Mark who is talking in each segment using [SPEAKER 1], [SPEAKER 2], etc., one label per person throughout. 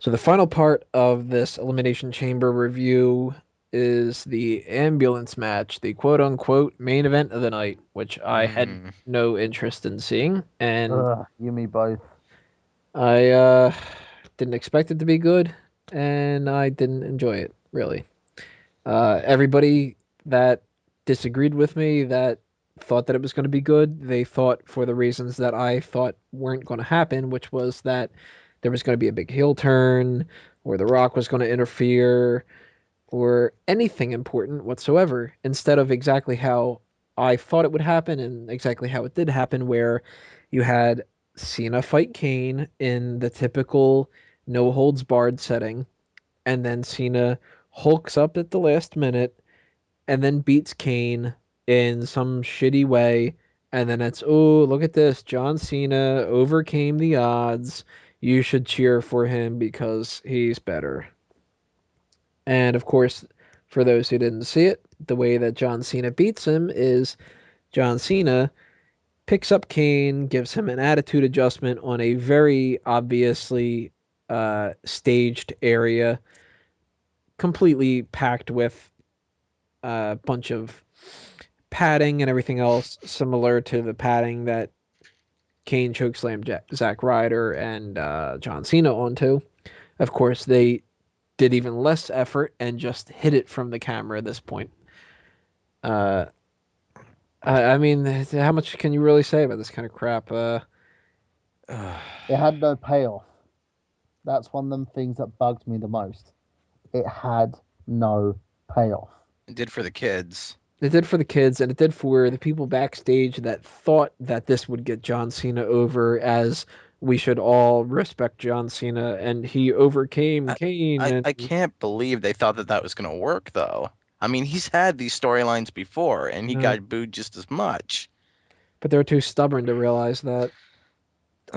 [SPEAKER 1] So the final part of this Elimination Chamber review is the ambulance match, the quote unquote main event of the night, which I had
[SPEAKER 2] Mm,
[SPEAKER 1] no interest in seeing, and
[SPEAKER 3] Ugh, you me both.
[SPEAKER 1] I didn't expect it to be good, and I didn't enjoy it really. Everybody that disagreed with me, that thought that it was going to be good, they thought for the reasons that I thought weren't going to happen, which was that there was going to be a big heel turn, or The Rock was going to interfere, or anything important whatsoever, instead of exactly how I thought it would happen and exactly how it did happen, where you had Cena fight Kane in the typical no holds barred setting, and then Cena hulks up at the last minute and then beats Kane in some shitty way. And then it's, oh, look at this. John Cena overcame the odds. You should cheer for him because he's better. And of course, for those who didn't see it, the way that John Cena beats him is John Cena picks up Kane, gives him an attitude adjustment on a very obviously staged area, completely packed with a bunch of padding and everything else, similar to the padding that Kane chokeslammed Zack Ryder and John Cena onto. Of course, they did even less effort and just hid it from the camera at this point. Uh, I mean, how much can you really say about this kind of crap?
[SPEAKER 3] It had no payoff. That's one of them things that bugged me the most. It had no payoff.
[SPEAKER 2] it did for the kids.
[SPEAKER 1] It did for the kids, and it did for the people backstage that thought that this would get John Cena over, as we should all respect John Cena, and he overcame
[SPEAKER 2] I,
[SPEAKER 1] Kane,
[SPEAKER 2] I
[SPEAKER 1] and
[SPEAKER 2] can't believe they thought that that was going to work, though. I mean, he's had these storylines before, and he
[SPEAKER 1] uh,
[SPEAKER 2] got booed just as much.
[SPEAKER 1] but they're too stubborn to realize that.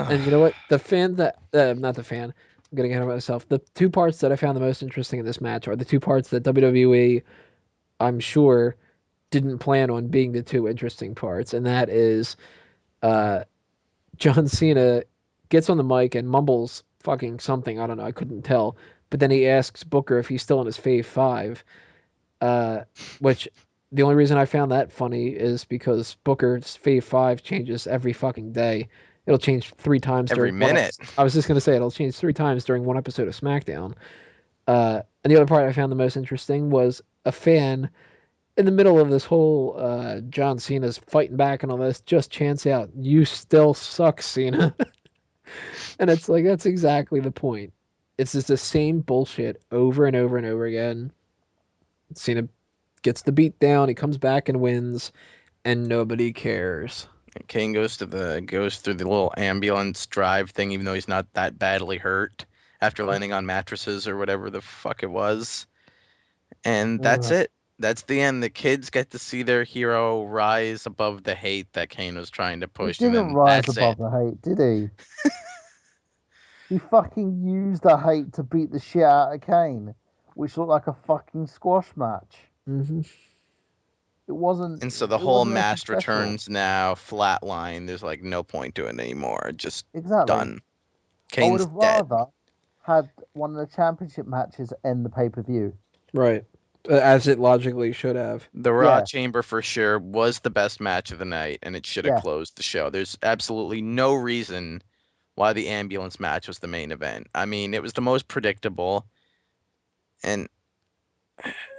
[SPEAKER 1] And you know what? The fan that, not the fan, I'm getting ahead of myself. The two parts that I found the most interesting in this match are the two parts that WWE, I'm sure, didn't plan on being the two interesting parts, and that is uh, John Cena gets on the mic and mumbles fucking something. I don't know. I couldn't tell. But then he asks Booker if he's still in his Fave Five, uh, which the only reason I found that funny is because Booker's Fave Five changes every fucking day. It'll change three times
[SPEAKER 2] Every
[SPEAKER 1] during one
[SPEAKER 2] minute.
[SPEAKER 1] episode. I was just gonna say it'll change three times during one episode of SmackDown. And the other part I found the most interesting was a fan in the middle of this whole John Cena's fighting back and all this, just chants out, "You still suck, Cena." And it's like that's exactly the point. It's just the same bullshit over and over and over again. Cena gets the beat down, he comes back and wins, and nobody cares.
[SPEAKER 2] Kane goes through the little ambulance drive thing, even though he's not that badly hurt after landing on mattresses or whatever the fuck it was. And that's
[SPEAKER 3] Ugh.
[SPEAKER 2] it. That's the end. The kids get to see their hero rise above the hate that Kane was trying to
[SPEAKER 3] He
[SPEAKER 2] push, and
[SPEAKER 3] didn't
[SPEAKER 2] then
[SPEAKER 3] rise
[SPEAKER 2] that's it.
[SPEAKER 3] above the hate, did he? He fucking used the hate to beat the shit out of Kane, which looked like a fucking squash match.
[SPEAKER 1] Hmm.
[SPEAKER 3] It wasn't.
[SPEAKER 2] And so the
[SPEAKER 3] It
[SPEAKER 2] whole
[SPEAKER 3] wasn't anything
[SPEAKER 2] mask
[SPEAKER 3] special.
[SPEAKER 2] returns now flatline. There's like no point to it anymore. Just
[SPEAKER 3] Exactly.
[SPEAKER 2] done.
[SPEAKER 3] I would
[SPEAKER 2] Kane's
[SPEAKER 3] have
[SPEAKER 2] dead.
[SPEAKER 3] rather had one of the championship matches end the pay per view.
[SPEAKER 1] Right. As it logically should have.
[SPEAKER 2] The Raw
[SPEAKER 3] Yeah,
[SPEAKER 2] Chamber for sure was the best match of the night, and it should have
[SPEAKER 3] yeah.
[SPEAKER 2] closed the show. There's absolutely no reason why the ambulance match was the main event. I mean, it was the most predictable, and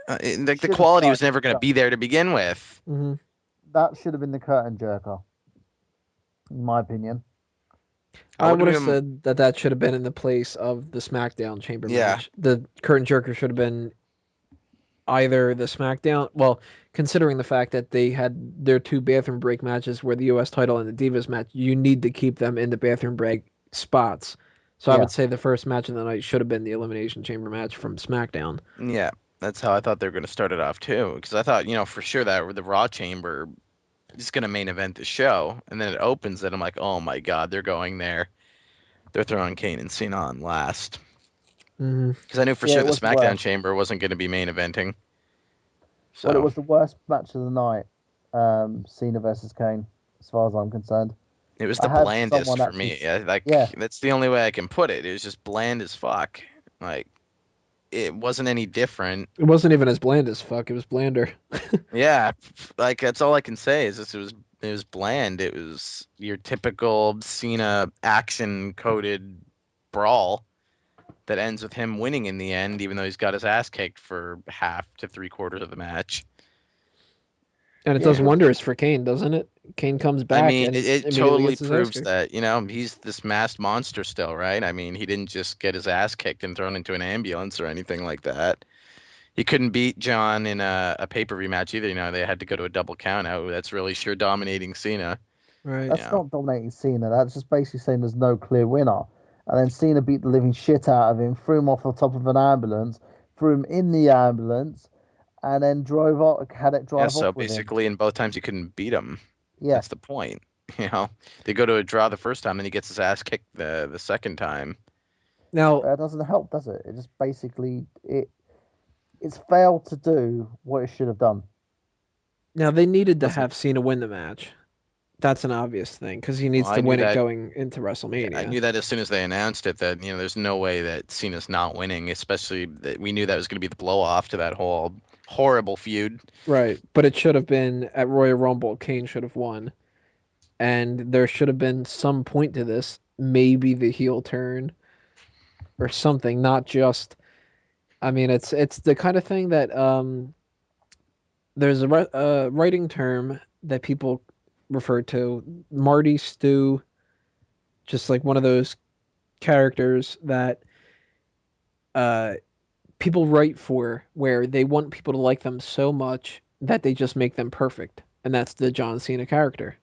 [SPEAKER 2] like the
[SPEAKER 3] Should have
[SPEAKER 2] quality was
[SPEAKER 3] started
[SPEAKER 2] never
[SPEAKER 3] the
[SPEAKER 2] going to
[SPEAKER 3] show.
[SPEAKER 2] be there to begin with.
[SPEAKER 1] Hmm.
[SPEAKER 3] That should have been the curtain jerker, in my opinion.
[SPEAKER 2] I
[SPEAKER 1] I
[SPEAKER 2] would
[SPEAKER 1] would have
[SPEAKER 2] have,
[SPEAKER 1] said that that should have been in the place of the SmackDown Chamber
[SPEAKER 2] yeah,
[SPEAKER 1] match. The curtain jerker should have been either the SmackDown. Well, considering the fact that they had their two bathroom break matches where the U.S. title and the Divas match, you need to keep them in the bathroom break spots. So I
[SPEAKER 3] Yeah,
[SPEAKER 1] would say the first match of the night should have been the Elimination Chamber match from SmackDown.
[SPEAKER 2] yeah. That's how I thought they were going to start it off too, because I thought, for sure that the Raw Chamber is going to main event the show, and then it opens, and I'm like, oh my god, they're going there. They're throwing Kane and Cena on last,
[SPEAKER 1] Hmm.
[SPEAKER 2] because I knew for
[SPEAKER 3] yeah.
[SPEAKER 2] sure
[SPEAKER 3] It
[SPEAKER 2] the
[SPEAKER 3] was the
[SPEAKER 2] SmackDown
[SPEAKER 3] worst.
[SPEAKER 2] Chamber wasn't going to be main eventing.
[SPEAKER 3] Well, it
[SPEAKER 2] So
[SPEAKER 3] was the worst match of the night. Cena versus Kane, as far as I'm concerned.
[SPEAKER 2] it was
[SPEAKER 3] I
[SPEAKER 2] the
[SPEAKER 3] had
[SPEAKER 2] blandest
[SPEAKER 3] someone
[SPEAKER 2] for
[SPEAKER 3] actually.
[SPEAKER 2] me. Like
[SPEAKER 3] Yeah,
[SPEAKER 2] that's the only way I can put it. It was just bland as fuck. Like it wasn't any different.
[SPEAKER 1] It wasn't even as bland as fuck. It was blander.
[SPEAKER 2] Yeah, like that's all I can say is this it was bland. It was your typical Cena action coded brawl that ends with him winning in the end, even though he's got his ass kicked for half to three quarters of the match.
[SPEAKER 1] And it
[SPEAKER 3] Yeah,
[SPEAKER 1] does
[SPEAKER 3] but
[SPEAKER 1] wonders for Kane, doesn't it? Kane comes
[SPEAKER 2] I
[SPEAKER 1] back
[SPEAKER 2] mean,
[SPEAKER 1] and
[SPEAKER 2] it
[SPEAKER 1] immediately
[SPEAKER 2] totally
[SPEAKER 1] gets his ass
[SPEAKER 2] proves
[SPEAKER 1] kicked.
[SPEAKER 2] that, he's this masked monster still, right? I mean, he didn't just get his ass kicked and thrown into an ambulance or anything like that. He couldn't beat John in a pay-per-view match either. They had to go to a double count out. That's really sure dominating Cena.
[SPEAKER 1] Right.
[SPEAKER 3] that's
[SPEAKER 2] Yeah.
[SPEAKER 3] not dominating Cena. That's just basically saying there's no clear winner. And then Cena beat the living shit out of him, threw him off the top of an ambulance, threw him in the ambulance, and then drove off, had it
[SPEAKER 2] Yeah,
[SPEAKER 3] drive off
[SPEAKER 2] so
[SPEAKER 3] with him.
[SPEAKER 2] basically in both times you couldn't beat him.
[SPEAKER 3] Yeah,
[SPEAKER 2] That's the point. You know, they go to a draw the first time, then he gets his ass kicked the second time.
[SPEAKER 1] Now,
[SPEAKER 3] that doesn't help, does it? It just basically it's failed to do what it should have done.
[SPEAKER 1] they needed to
[SPEAKER 2] Doesn't
[SPEAKER 1] have Cena win the match. That's an obvious thing because he
[SPEAKER 2] well,
[SPEAKER 1] needs
[SPEAKER 2] I
[SPEAKER 1] to
[SPEAKER 2] knew
[SPEAKER 1] win it
[SPEAKER 2] that.
[SPEAKER 1] going into
[SPEAKER 2] Yeah, I
[SPEAKER 1] WrestleMania.
[SPEAKER 2] knew that as soon as they announced it. That there's no way that Cena's not winning. Especially that we knew that was going to be the blow off to that whole horrible feud.
[SPEAKER 1] Right. But it should have been at Royal Rumble. Kane should have won. And there should have been some point to this. Maybe the heel turn or something, not just. I mean, it's the kind of thing that there's a writing term that people refer to Marty Stew, just like one of those characters that uh, people write for, where they want people to like them so much that they just make them perfect, and that's the John Cena character.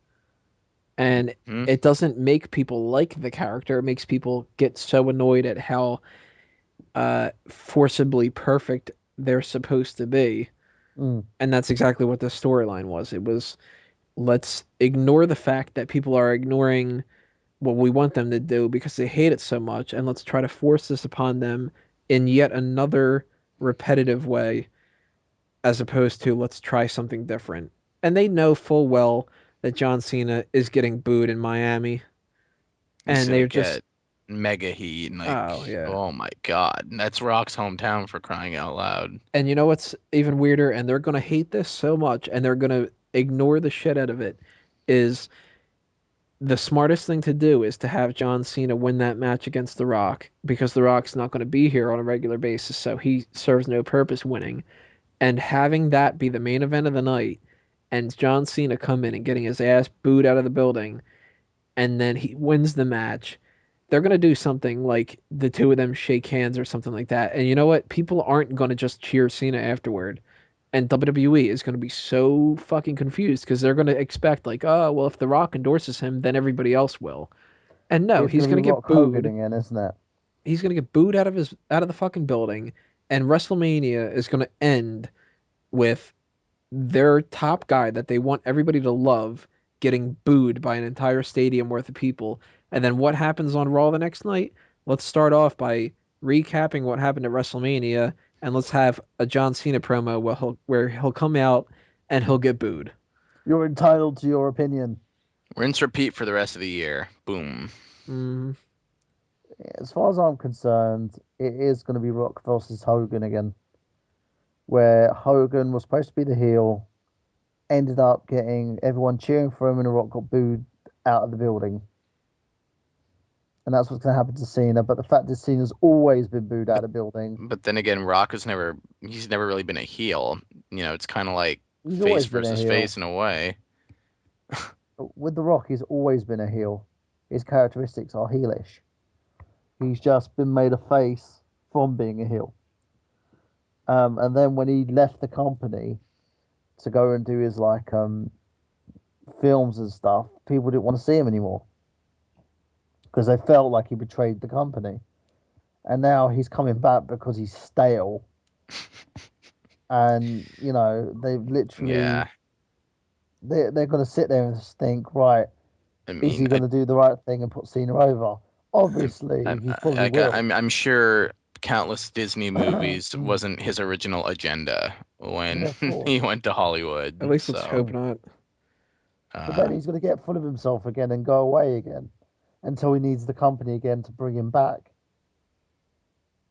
[SPEAKER 1] And
[SPEAKER 2] Hmm?
[SPEAKER 1] it doesn't make people like the character; it makes people get so annoyed at how forcibly perfect they're supposed to be.
[SPEAKER 3] Mm.
[SPEAKER 1] And that's exactly what the storyline was. It was, let's ignore the fact that people are ignoring what we want them to do because they hate it so much, and let's try to force this upon them in yet another repetitive way, as opposed to let's try something different. And they know full well that John Cena is getting booed in Miami,
[SPEAKER 2] He's
[SPEAKER 1] and
[SPEAKER 2] gonna
[SPEAKER 1] they're just,
[SPEAKER 2] get mega heat. And
[SPEAKER 1] oh yeah.
[SPEAKER 2] oh my god, that's Rock's hometown for crying out loud.
[SPEAKER 1] And you know what's even weirder? And they're gonna hate this so much, and they're gonna ignore the shit out of it. Is the smartest thing to do is to have John Cena win that match against The Rock because The Rock's not going to be here on a regular basis, so he serves no purpose winning. And having that be the main event of the night and John Cena come in and getting his ass booed out of the building and then he wins the match, they're going to do something like the two of them shake hands or something like that. And you know what? People aren't going to just cheer Cena afterward. And WWE is going to be so fucking confused because they're going to expect, like, oh, well, if The Rock endorses him, then everybody else will. And no,
[SPEAKER 3] It's
[SPEAKER 1] he's
[SPEAKER 3] going to be
[SPEAKER 1] going to get
[SPEAKER 3] Rock Hogan
[SPEAKER 1] booed.
[SPEAKER 3] again, isn't it?
[SPEAKER 1] He's going to get booed out of the fucking building, and WrestleMania is going to end with their top guy that they want everybody to love getting booed by an entire stadium worth of people. And then what happens on Raw the next night? Let's start off by recapping what happened at WrestleMania, and let's have a John Cena promo where he'll come out and he'll get booed.
[SPEAKER 3] You're entitled to your opinion.
[SPEAKER 2] Rinse repeat for the rest of the year. Boom.
[SPEAKER 1] Mm,
[SPEAKER 3] As far as I'm concerned, it is going to be Rock versus Hogan again, where Hogan was supposed to be the heel, ended up getting everyone cheering for him, and The Rock got booed out of the building. And that's what's going to happen to Cena. But the fact is, Cena's always been booed out
[SPEAKER 2] But
[SPEAKER 3] of the building.
[SPEAKER 2] but then again, Rock has never he's never really been a heel. It's kind of like
[SPEAKER 3] He's
[SPEAKER 2] face
[SPEAKER 3] always been a
[SPEAKER 2] versus
[SPEAKER 3] heel.
[SPEAKER 2] face in a way.
[SPEAKER 3] With The Rock, he's always been a heel. His characteristics are heelish. He's just been made a face from being a heel. And then when he left the company to go and do his films and stuff, people didn't want to see him anymore because they felt like he betrayed the company. And now he's coming back because he's stale. And they've literally
[SPEAKER 2] Yeah,
[SPEAKER 3] they're going to sit there and just think, right,
[SPEAKER 2] I
[SPEAKER 3] is
[SPEAKER 2] mean,
[SPEAKER 3] he going to do the right thing and put Cena over?
[SPEAKER 2] I'm,
[SPEAKER 3] Obviously,
[SPEAKER 2] I'm,
[SPEAKER 3] he probably
[SPEAKER 2] I,
[SPEAKER 3] will.
[SPEAKER 2] I'm sure countless Disney movies wasn't his original agenda when
[SPEAKER 3] Yeah, of course.
[SPEAKER 2] he went to
[SPEAKER 1] at
[SPEAKER 2] Hollywood.
[SPEAKER 1] least let's
[SPEAKER 2] So,
[SPEAKER 1] hope not.
[SPEAKER 3] But
[SPEAKER 2] uh,
[SPEAKER 3] then he's going to get full of himself again and go away again until he needs the company again to bring him back.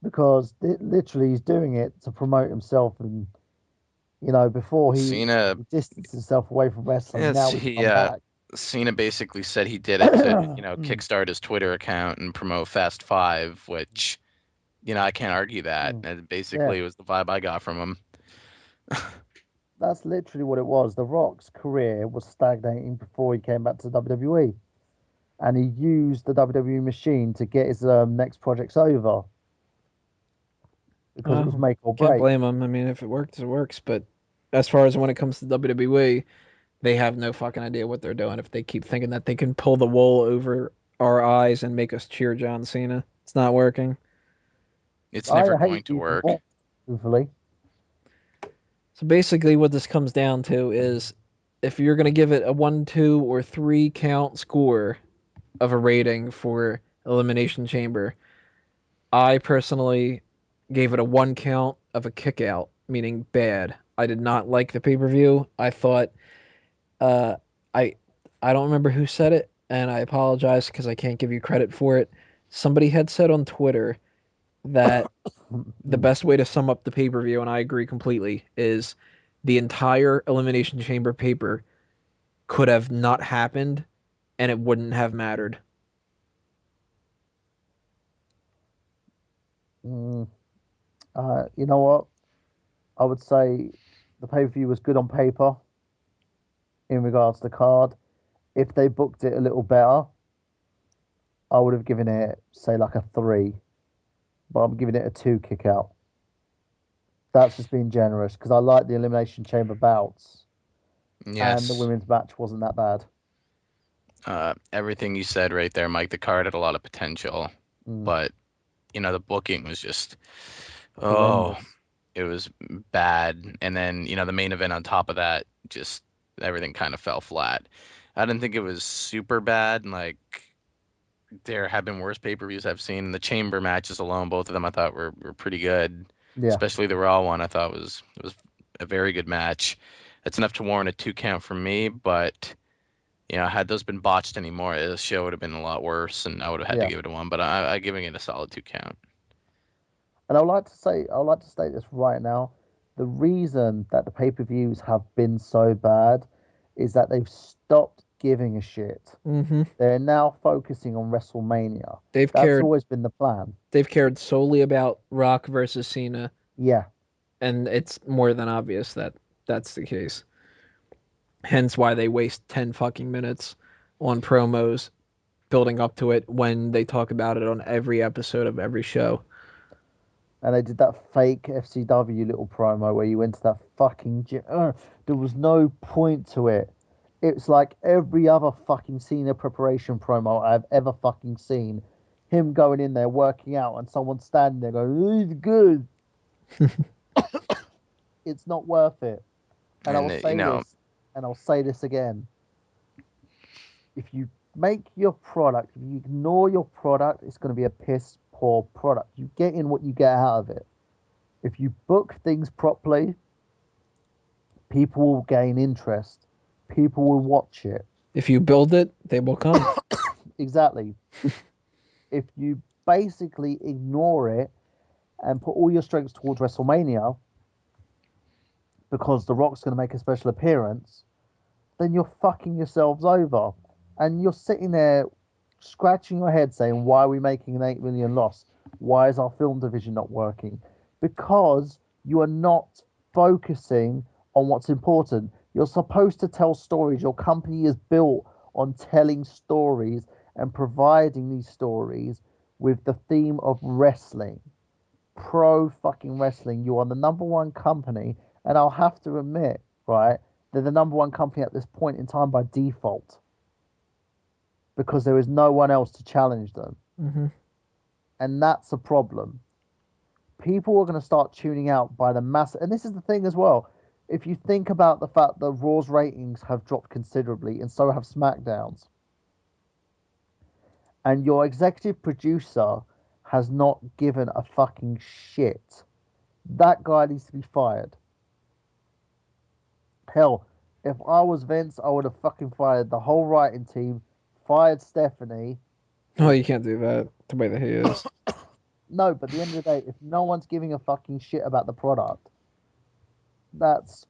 [SPEAKER 3] because literally he's doing it to promote himself, and before
[SPEAKER 2] Cena,
[SPEAKER 3] he distanced himself away from wrestling.
[SPEAKER 2] yeah,
[SPEAKER 3] Now he's
[SPEAKER 2] he
[SPEAKER 3] come back.
[SPEAKER 2] Cena basically said he did it to, kickstart his Twitter account and promote Fast Five, which, I can't argue that. And
[SPEAKER 3] Yeah,
[SPEAKER 2] basically, it was the vibe I got from him.
[SPEAKER 3] that's literally what it was. The Rock's career was stagnating before he came back to WWE, and he used the WWE machine to get his next projects over because it was
[SPEAKER 1] Well,
[SPEAKER 3] make or
[SPEAKER 1] can't
[SPEAKER 3] break.
[SPEAKER 1] blame them. I mean, if it works, it works. But as far as when it comes to WWE, they have no fucking idea what they're doing if they keep thinking that they can pull the wool over our eyes and make us cheer John Cena. It's not working.
[SPEAKER 2] It's
[SPEAKER 3] I
[SPEAKER 2] never
[SPEAKER 3] hate
[SPEAKER 2] going
[SPEAKER 3] to
[SPEAKER 2] to
[SPEAKER 3] even
[SPEAKER 2] work.
[SPEAKER 3] more, truthfully.
[SPEAKER 1] So basically, what this comes down to is if you're going to give it a 1, 2, or 3 count score of a rating for Elimination Chamber, I personally gave it a 1 count of a kick out, meaning bad. I did not like the pay per view. I thought, uh, I, I don't remember who said it, and I apologize because I can't give you credit for it. Somebody had said on Twitter that the best way to sum up the pay per view, and I agree completely, is the entire Elimination Chamber paper could have not happened and it wouldn't have mattered.
[SPEAKER 3] Mm, you know what? I would say the pay per view was good on paper in regards to the card. If they booked it a little better, I would have given it, say, like a three, but I'm giving it a two kick out. That's just being generous because I like the Elimination Chamber bouts, and the
[SPEAKER 2] Yes.
[SPEAKER 3] women's match wasn't that bad.
[SPEAKER 2] Everything you said right there, Mike. The card had a lot of potential,
[SPEAKER 3] Mm,
[SPEAKER 2] but the booking was just, oh,
[SPEAKER 3] horrendous.
[SPEAKER 2] it was bad. And then, the main event on top of that, just everything kind of fell flat. I didn't think it was super bad. Like, there have been worse pay-per-views I've seen. The chamber matches alone, both of them I thought were pretty good.
[SPEAKER 3] Yeah,
[SPEAKER 2] Especially the Raw one, I thought was a very good match. It's enough to warrant a 2 count from me, but had those been botched anymore, the show would have been a lot worse, and I would have had to
[SPEAKER 3] yeah.
[SPEAKER 2] give it a 1. But I'm giving it a solid 2 count.
[SPEAKER 3] And I'd like to state this right now. The reason that the pay per views have been so bad is that they've stopped giving a shit.
[SPEAKER 1] Mm-hmm.
[SPEAKER 3] They're now focusing on WrestleMania.
[SPEAKER 1] They've
[SPEAKER 3] That's
[SPEAKER 1] cared.
[SPEAKER 3] always been the plan.
[SPEAKER 1] They've cared solely about Rock versus Cena,
[SPEAKER 3] Yeah,
[SPEAKER 1] and it's more than obvious that that's the case. Hence, why they waste 10 fucking minutes on promos building up to it when they talk about it on every episode of every show.
[SPEAKER 3] and they did that fake FCW little promo where you went to that fucking gym. There was no point to it. It's like every other fucking Cena preparation promo I've ever fucking seen. Him going in there working out and someone standing there going, "He's good." It's not worth it. And I will
[SPEAKER 2] And
[SPEAKER 3] say this, and I'll say this again. If you make your product, if you ignore your product, it's going to be a piss poor product. You get in what you get out of it. If you book things properly, people will gain interest. People will watch it.
[SPEAKER 1] If you build it, they will come.
[SPEAKER 3] Exactly. If you basically ignore it and put all your strengths towards WrestleMania because The Rock's going to make a special appearance, then you're fucking yourselves over. And you're sitting there scratching your head saying, why are we making an 8 million loss? Why is our film division not working? Because you are not focusing on what's important. You're supposed to tell stories. Your company is built on telling stories and providing these stories with the theme of wrestling. Pro fucking wrestling. You are the number one company. And I'll have to admit, right, they're the number one company at this point in time by default because there is no one else to challenge them.
[SPEAKER 1] Mm-hmm.
[SPEAKER 3] And that's a problem. People are going to start tuning out by the mass. And this is the thing as well. If you think about the fact that Raw's ratings have dropped considerably and so have SmackDown's, and your executive producer has not given a fucking shit, that guy needs to be fired. Hell, if I was Vince, I would have fucking fired the whole writing team, fired Stephanie.
[SPEAKER 1] Oh, you can't do that the way that he is.
[SPEAKER 3] No, but at the end of the day, if no one's giving a fucking shit about the product, that's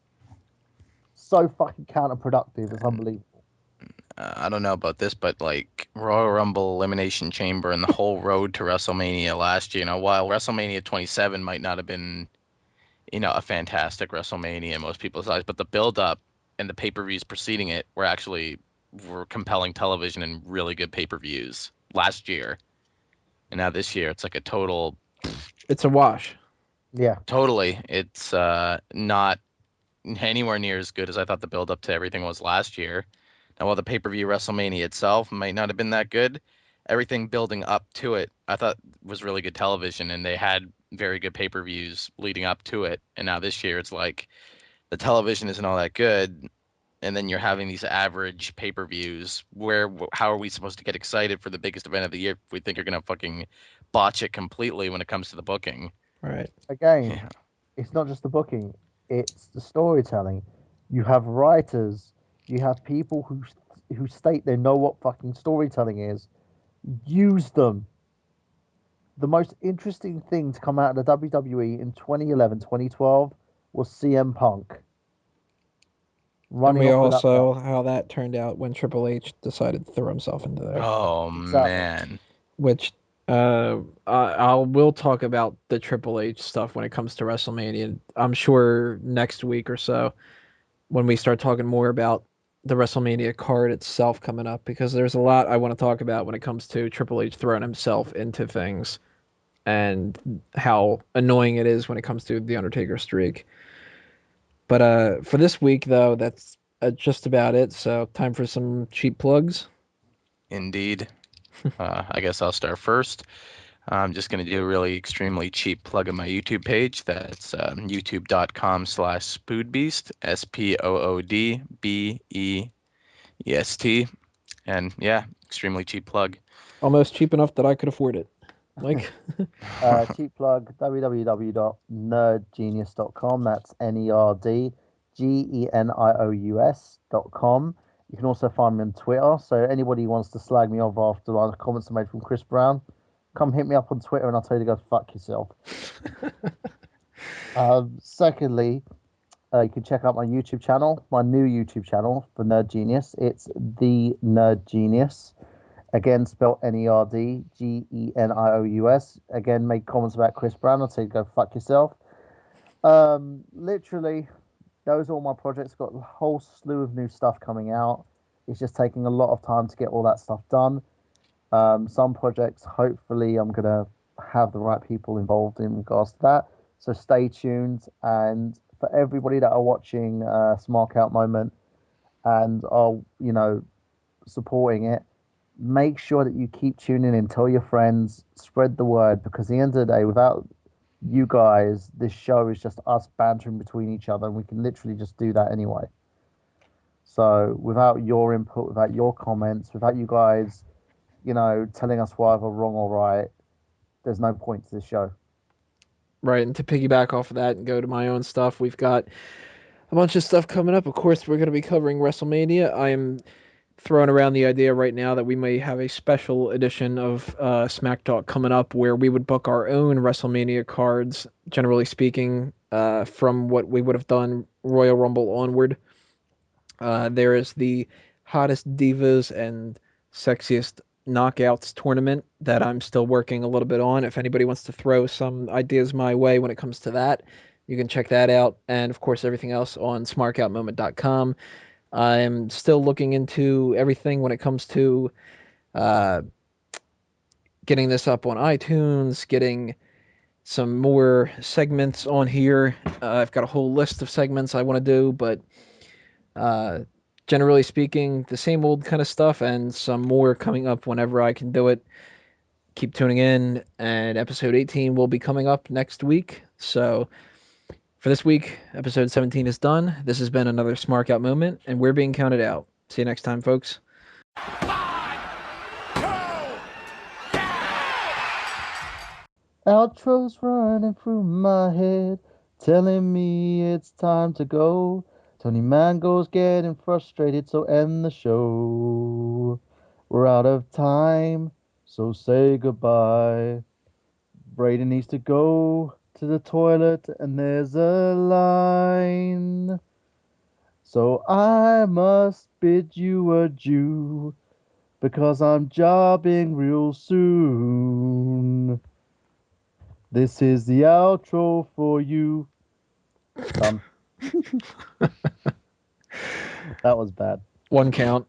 [SPEAKER 3] so fucking counterproductive. It's unbelievable.
[SPEAKER 2] I don't know about this, but like Royal Rumble, Elimination Chamber, and the whole road to WrestleMania last year, while WrestleMania 27 might not have been, a fantastic WrestleMania in most people's eyes, but the build up and the pay-per-views preceding it were compelling television and really good pay-per-views last year. And now this year, it's like a
[SPEAKER 1] It's a wash.
[SPEAKER 3] Yeah.
[SPEAKER 2] totally. It's not anywhere near as good as I thought the build up to everything was last year. Now, while the pay per view WrestleMania itself might not have been that good, everything building up to it I thought was really good television, and they had very good pay per views leading up to it. And now this year, it's like the television isn't all that good, and then you're having these average pay per views. How are we supposed to get excited for the biggest event of the year if we think you're gonna fucking botch it completely when it comes to the booking?
[SPEAKER 1] Right.
[SPEAKER 3] Again,
[SPEAKER 2] Yeah.
[SPEAKER 3] it's not just the booking; it's the storytelling. You have writers, you have people who state they know what fucking storytelling is. Use them. The most interesting thing to come out of the WWE in 2011, 2012 was CM Punk
[SPEAKER 1] And
[SPEAKER 3] running
[SPEAKER 1] we
[SPEAKER 3] off with that
[SPEAKER 1] also
[SPEAKER 3] belt.
[SPEAKER 1] how that turned out when Triple H decided to throw himself into there.
[SPEAKER 2] Oh
[SPEAKER 3] Exactly.
[SPEAKER 2] man.
[SPEAKER 1] Which I will talk about the Triple H stuff when it comes to WrestleMania. I'm sure next week or so when we start talking more about the WrestleMania card itself coming up, because there's a lot I want to talk about when it comes to Triple H throwing himself into things and how annoying it is when it comes to the Undertaker streak. But for this week though, that's just about it. So time for some cheap plugs.
[SPEAKER 2] Indeed. I guess I'll start first. I'm just going to do a really extremely cheap plug of my YouTube page. That's youtube.com/spoodbeast, SPOODBEEST. And yeah, extremely cheap plug.
[SPEAKER 1] Almost cheap enough that I could afford it. Mike.
[SPEAKER 3] Cheap plug www.nerdgenius.com. That's NERDGENIOUS.com. You can also find me on Twitter. So anybody who wants to slag me off after the comments I made from Chris Brown, come hit me up on Twitter and I'll tell you to go fuck yourself. Secondly, you can check out my YouTube channel, my new YouTube channel for Nerd Genius. It's The Nerd Genius. Again, spelled NERDGENIOUS. Again, make comments about Chris Brown. I'll tell you to go fuck yourself. Literally, those are all my projects. Got a whole slew of new stuff coming out. It's just taking a lot of time to get all that stuff done. Some projects, hopefully, I'm gonna have the right people involved in regards to that. So stay tuned. And for everybody that are watching Smark Out Moment and are supporting it, make sure that you keep tuning in. Tell your friends, spread the word. Because at the end of the day, without you guys, this show is just us bantering between each other, and we can literally just do that anyway. So without your input, without your comments, without you guys, telling us why we're wrong or right, there's no point to this show.
[SPEAKER 1] Right, and to piggyback off of that and go to my own stuff, we've got a bunch of stuff coming up. Of course, we're going to be covering WrestleMania. I am throwing around the idea right now that we may have a special edition of Smack Talk coming up where we would book our own WrestleMania cards, generally speaking, from what we would have done Royal Rumble onward. There is the hottest divas and sexiest knockouts tournament that I'm still working a little bit on. If anybody wants to throw some ideas my way when it comes to that, you can check that out. And of course, everything else on smarkoutmoment.com. I'm still looking into everything when it comes to uh, getting this up on iTunes, getting some more segments on here. I've got a whole list of segments I want to do, but uh, generally speaking, the same old kind of stuff and some more coming up whenever I can do it. Keep tuning in, and episode 18 will be coming up next week. So for this week, episode 17 is done. This has been another Smark Out moment, and we're being counted out. See you next time, folks.
[SPEAKER 3] Outro's running through my head, telling me it's time to go. Tony Mango's getting frustrated, so end the show. We're out of time, so say goodbye. Brady needs to go to the toilet and there's a line. So I must bid you adieu because I'm jobbing real soon. This is the outro for you. Done. That was bad.
[SPEAKER 1] One count.